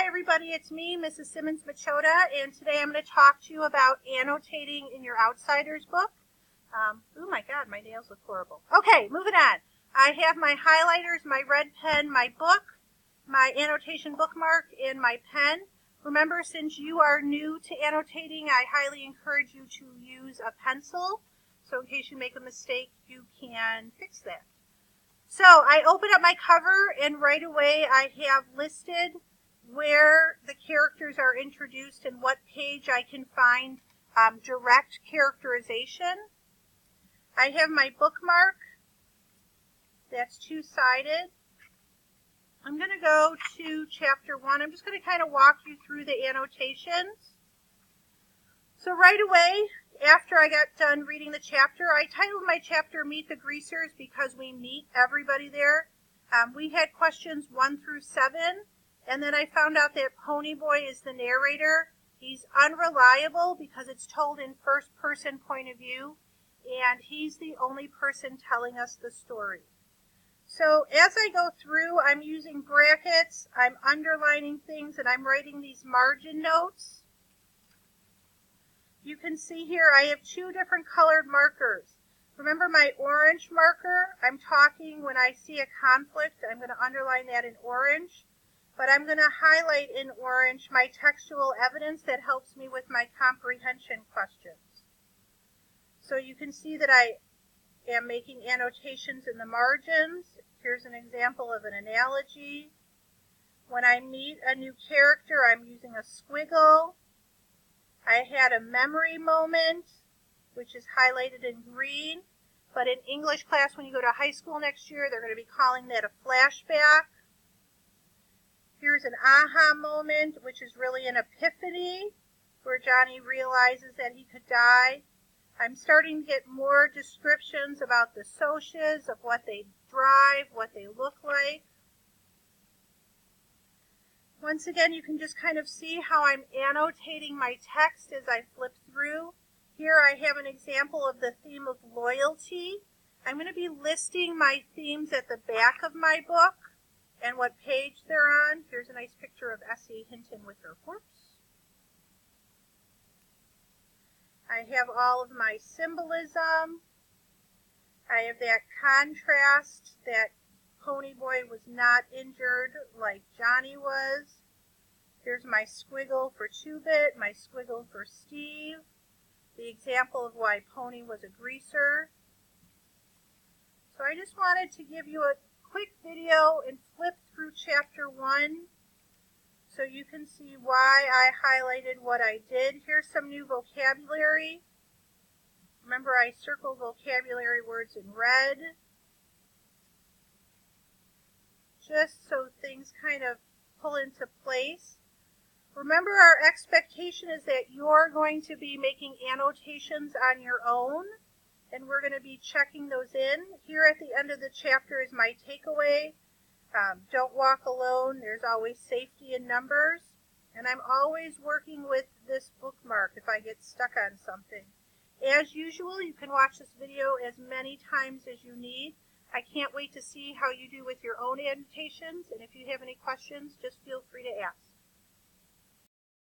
Hi everybody, it's me, Mrs. Simmons-Machota, and today I'm going to talk to you about annotating in your Outsiders book. Oh my god, my nails look horrible. Okay, moving on. I have my highlighters, my red pen, my book, my annotation bookmark, and my pen. Remember, since you are new to annotating, I highly encourage you to use a pencil, so in case you make a mistake, you can fix that. So I open up my cover, and right away I have listed where the characters are introduced and what page I can find direct characterization. I have my bookmark that's two-sided. I'm going to go to chapter 1. I'm just going to kind of walk you through the annotations. So right away, after I got done reading the chapter, I titled my chapter Meet the Greasers because we meet everybody there. We had questions 1 through 7. And then I found out that Ponyboy is the narrator. He's unreliable because it's told in first-person point of view, and he's the only person telling us the story. So as I go through, I'm using brackets, I'm underlining things, and I'm writing these margin notes. You can see here I have 2 different colored markers. Remember my orange marker? I'm talking when I see a conflict, I'm going to underline that in orange. But I'm going to highlight in orange my textual evidence that helps me with my comprehension questions. So you can see that I am making annotations in the margins. Here's an example of an analogy. When I meet a new character, I'm using a squiggle. I had a memory moment, which is highlighted in green. But in English class, when you go to high school next year, they're going to be calling that a flashback. Here's an aha moment, which is really an epiphany, where Johnny realizes that he could die. I'm starting to get more descriptions about the socias, of what they drive, what they look like. Once again, you can just kind of see how I'm annotating my text as I flip through. Here I have an example of the theme of loyalty. I'm going to be listing my themes at the back of my book and what page they're on. Here's a nice picture of S.E. Hinton with her horse. I have all of my symbolism. I have that contrast that Ponyboy was not injured like Johnny was. Here's my squiggle for Two-Bit, my squiggle for Steve, the example of why Pony was a greaser. So I just wanted to give you a quick video and flip through chapter 1 so you can see why I highlighted what I did. Here's some new vocabulary. Remember, I circled vocabulary words in red just so things kind of pull into place. Remember, our expectation is that you're going to be making annotations on your own, and we're going to be checking those in. Here at the end of the chapter is my takeaway. Don't walk alone. There's always safety in numbers. And I'm always working with this bookmark if I get stuck on something. As usual, you can watch this video as many times as you need. I can't wait to see how you do with your own annotations. And if you have any questions, just feel free to ask.